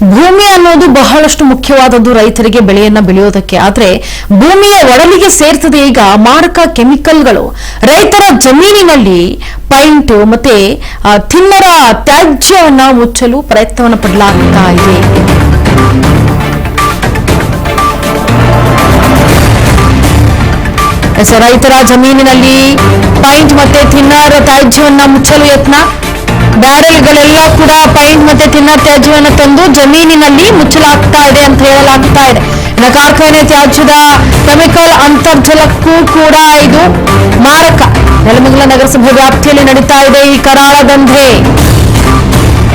ಭೂಮಿ ಅನ್ನೋದು ಬಹಳಷ್ಟು ಮುಖ್ಯವಾದದ್ದು ರೈತರಿಗೆ ಬೆಳೆಯನ್ನ ಬೆಳೆಯೋದಕ್ಕೆ. ಆದ್ರೆ ಭೂಮಿಯ ಒಡಲಿಗೆ ಸೇರ್ತದೆ ಈಗ ಮಾರಕ ಕೆಮಿಕಲ್ಗಳು. ರೈತರ ಜಮೀನಿನಲ್ಲಿ ಪೈಂಟ್ ಮತ್ತೆ ಥಿನ್ನರ ತ್ಯಾಜ್ಯವನ್ನ ಮುಚ್ಚಲು ಪ್ರಯತ್ನವನ್ನು ಪಡಲಾಗ್ತಾ ಇದೆ. ರೈತರ ಜಮೀನಿನಲ್ಲಿ ಪೈಂಟ್ ಮತ್ತೆ ಥಿನ್ನರ್ ತ್ಯಾಜ್ಯವನ್ನ ಮುಚ್ಚಲು ಯತ್ನ. ಬ್ಯಾರೆಲ್ಗಳೆಲ್ಲ ಕೂಡ ಪೈಂಟ್ ಮತ್ತೆ ಥಿನ್ನರ್ ತ್ಯಾಜ್ಯವನ್ನು ತಂದು ಜಮೀನಿನಲ್ಲಿ ಮುಚ್ಚಲಾಗ್ತಾ ಇದೆ ಅಂತ ಹೇಳಲಾಗ್ತಾ ಇದೆ. ಇನ್ನು ಕಾರ್ಖಾನೆ ತ್ಯಾಜ್ಯದ ಕೆಮಿಕಲ್ ಅಂತರ್ಜಲಕ್ಕೂ ಕೂಡ ಇದು ಮಾರಕ. ನೆಲಮಂಗಲ ನಗರಸಭೆ ವ್ಯಾಪ್ತಿಯಲ್ಲಿ ನಡೀತಾ ಇದೆ ಈ ಕರಾಳ ದಂಧೆ.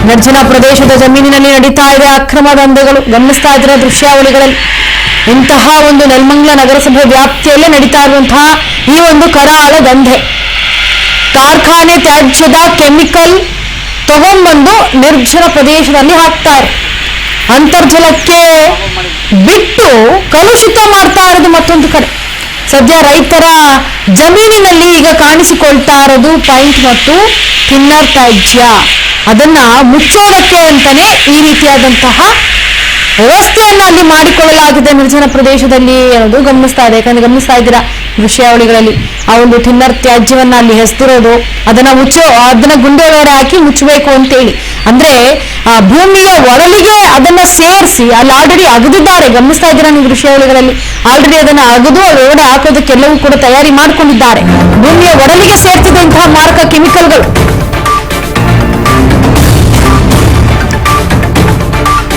ನಿರ್ಜನ ಪ್ರದೇಶದ ಜಮೀನಿನಲ್ಲಿ ನಡೀತಾ ಇದೆ ಅಕ್ರಮ ದಂಧೆಗಳು. ಗಮನಿಸ್ತಾ ಇದ್ರೆ ದೃಶ್ಯಾವಳಿಗಳಲ್ಲಿ ಇಂತಹ ಒಂದು ನೆಲಮಂಗಲ ನಗರಸಭೆ ವ್ಯಾಪ್ತಿಯಲ್ಲೇ ನಡೀತಾ ಇರುವಂತಹ ಈ ಒಂದು ಕರಾಳ ದಂಧೆ. ಕಾರ್ಖಾನೆ ತ್ಯಾಜ್ಯದ ಕೆಮಿಕಲ್ ತಗೊಂಡ್ಬಂದು ನಿರ್ಜನ ಪ್ರದೇಶದಲ್ಲಿ ಹಾಕ್ತಾರೆ. ಅಂತರ್ಜಲಕ್ಕೆ ಬಿಟ್ಟು ಕಲುಷಿತ ಮಾಡ್ತಾ ಇರೋದು ಮತ್ತೊಂದು ಕಡೆ. ಸದ್ಯ ರೈತರ ಜಮೀನಿನಲ್ಲಿ ಈಗ ಕಾಣಿಸಿಕೊಳ್ತಾ ಇರೋದು ಪೈಂಟ್ ಮತ್ತು ಥಿನ್ನರ್ ತ್ಯಾಜ್ಯ. ಅದನ್ನ ಮುಚ್ಚೋದಕ್ಕೆ ಅಂತಾನೆ ಈ ರೀತಿಯಾದಂತಹ ವ್ಯವಸ್ಥೆಯನ್ನ ಅಲ್ಲಿ ಮಾಡಿಕೊಳ್ಳಲಾಗಿದೆ ನಿರ್ಜನ ಪ್ರದೇಶದಲ್ಲಿ ಅನ್ನೋದು ಗಮನಿಸ್ತಾ ಇದೆ. ಯಾಕಂದ್ರೆ ಗಮನಿಸ್ತಾ ಇದ್ದೀರಾ ದೃಶ್ಯಾವಳಿಗಳಲ್ಲಿ ಆ ಒಂದು ಥಿನ್ನರ್ ತ್ಯಾಜ್ಯವನ್ನ ಅಲ್ಲಿ ಹೆಸರಿರೋದು, ಅದನ್ನ ಗುಂಡೆ ಒಳಗಡೆ ಹಾಕಿ ಮುಚ್ಚಬೇಕು ಅಂತೇಳಿ. ಅಂದ್ರೆ ಭೂಮಿಯ ಒಡಲಿಗೆ ಅದನ್ನ ಸೇರಿಸಿ ಅಲ್ಲಿ ಆಲ್ರೆಡಿ ಅಗದಿದ್ದಾರೆ. ಗಮನಿಸ್ತಾ ಇದ್ದೀರಾ ನೀವು ದೃಶ್ಯಾವಳಿಗಳಲ್ಲಿ ಆಲ್ರೆಡಿ ಅದನ್ನ ಅಗದು ಒಳಗಡೆ ಹಾಕೋದಕ್ಕೆಲ್ಲವೂ ಕೂಡ ತಯಾರಿ ಮಾಡ್ಕೊಂಡಿದ್ದಾರೆ. ಭೂಮಿಯ ಒಡಲಿಗೆ ಸೇರ್ತಿದೆ ಇಂತಹ ಮಾರಕ ಕೆಮಿಕಲ್ಗಳು.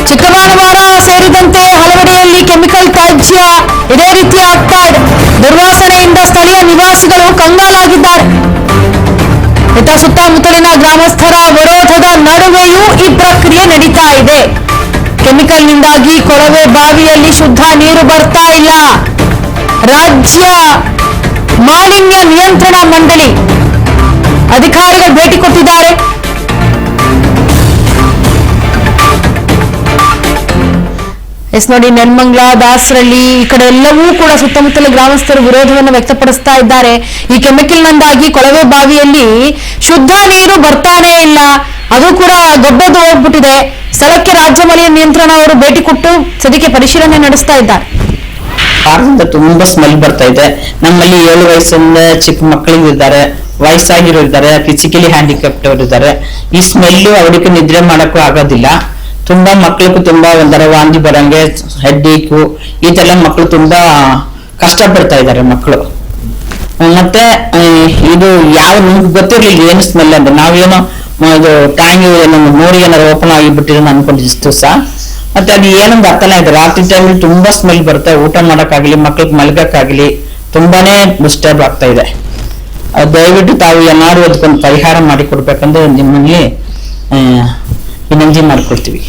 ಚಿಕ್ಕಬಾಣವಾಡ ಸೇರಿದಂತೆ ಹಲವೆಡೆಯಲ್ಲಿ ಕೆಮಿಕಲ್ ತ್ಯಾಜ್ಯ ಇದೇ ರೀತಿ ಆಗ್ತಾ ಇದೆ. ದುರ್ವಾಸನೆಯಿಂದ ಸ್ಥಳೀಯ ನಿವಾಸಿಗಳು ಕಂಗಾಲಾಗಿದ್ದಾರೆ. ಇತ್ತ ಸುತ್ತಮುತ್ತಲಿನ ಗ್ರಾಮಸ್ಥರ ವಿರೋಧದ ನಡುವೆಯೂ ಈ ಪ್ರಕ್ರಿಯೆ ನಡೀತಾ ಇದೆ. ಕೆಮಿಕಲ್ನಿಂದಾಗಿ ಕೊಳವೆ ಬಾವಿಯಲ್ಲಿ ಶುದ್ಧ ನೀರು ಬರ್ತಾ ಇಲ್ಲ. ರಾಜ್ಯ ಮಾಲಿನ್ಯ ನಿಯಂತ್ರಣ ಮಂಡಳಿ ಅಧಿಕಾರಿಗಳು ಭೇಟಿ ಕೊಟ್ಟಿದ್ದಾರೆ. ನೋಡಿ, ನೆಲಮಂಗಲ, ದಾಸರಳ್ಳಿ ಈ ಕಡೆ ಎಲ್ಲವೂ ಕೂಡ ಸುತ್ತಮುತ್ತಲ ಗ್ರಾಮಸ್ಥರು ವಿರೋಧವನ್ನು ವ್ಯಕ್ತಪಡಿಸ್ತಾ ಇದ್ದಾರೆ. ಈ ಕೆಮಿಕಲ್ನಿಂದಾಗಿ ಕೊಳವೆ ಬಾವಿಯಲ್ಲಿ ಶುದ್ಧ ನೀರು ಬರ್ತಾನೇ ಇಲ್ಲ, ಅದು ಕೂಡ ಗೊಬ್ಬದು ಹೋಗ್ಬಿಟ್ಟಿದೆ. ಸ್ಥಳಕ್ಕೆ ರಾಜ್ಯ ಮಾಲಿನ್ಯ ನಿಯಂತ್ರಣ ಅವರು ಭೇಟಿ ಕೊಟ್ಟು ಸದ್ಯಕ್ಕೆ ಪರಿಶೀಲನೆ ನಡೆಸ್ತಾ ಇದ್ದಾರೆ. ಕಾರದಿಂದ ತುಂಬಾ ಸ್ಮೆಲ್ ಬರ್ತಾ ಇದೆ. ನಮ್ಮಲ್ಲಿ 7 ವಯಸ್ಸಿಂದ ಚಿಕ್ಕ ಮಕ್ಕಳಿಗೆ ಇದ್ದಾರೆ, ವಯಸ್ಸಾಗಿರೋ ಇದ್ದಾರೆ, ಫಿಸಿಕಲಿ ಹ್ಯಾಂಡಿಕ್ಯಾಪ್ಟ್ ಅವರು ಇದ್ದಾರೆ. ಈ ಸ್ಮೆಲ್ಲು ಅವರಿಗೆ ನಿದ್ರೆ ಮಾಡಕ್ಕೂ ಆಗೋದಿಲ್ಲ. ತುಂಬಾ ಮಕ್ಕಳಿಗೂ ತುಂಬಾ ಒಂಥರ ವಾಂತಿ ಬರಂಗೆ, ಹೆಡ್ಡೇಕು, ಈ ತರ ಮಕ್ಕಳು ತುಂಬಾ ಕಷ್ಟ ಪಡ್ತಾ ಇದ್ದಾರೆ ಮಕ್ಕಳು. ಮತ್ತೆ ಇದು ಯಾವ ನಿಮ್ಗೆ ಗೊತ್ತಿರ್ಲಿಲ್ಲ ಏನು ಸ್ಮೆಲ್ ಅಂತ. ನಾವೇನೋ ಇದು ಟ್ಯಾಂಕ್ ನೋಡಿ ಏನಾದ್ರು ಓಪನ್ ಆಗಿಬಿಟ್ಟಿರೋ ಅನ್ಕೊಂಡಿದ್ದು ಸಹ. ಮತ್ತೆ ಅದು ಏನಂತ ಅರ್ಥನೇ ಇದೆ. ರಾತ್ರಿ ಟೈಮಲ್ಲಿ ತುಂಬಾ ಸ್ಮೆಲ್ ಬರುತ್ತೆ. ಊಟ ಮಾಡಕ್ಕಾಗ್ಲಿ, ಮಕ್ಳಿಗೆ ಮಲಗಕ್ಕಾಗ್ಲಿ ತುಂಬಾನೇ ಡಿಸ್ಟರ್ಬ್ ಆಗ್ತಾ ಇದೆ. ದಯವಿಟ್ಟು ತಾವು ಏನಾದ್ರು ಅದಕ್ಕೊಂದು ಪರಿಹಾರ ಮಾಡಿ ಕೊಡ್ಬೇಕಂದ್ರೆ ನಿಮ್ಮಲ್ಲಿ ವಿನಂತಿ ಮಾಡ್ಕೊಡ್ತೀವಿ.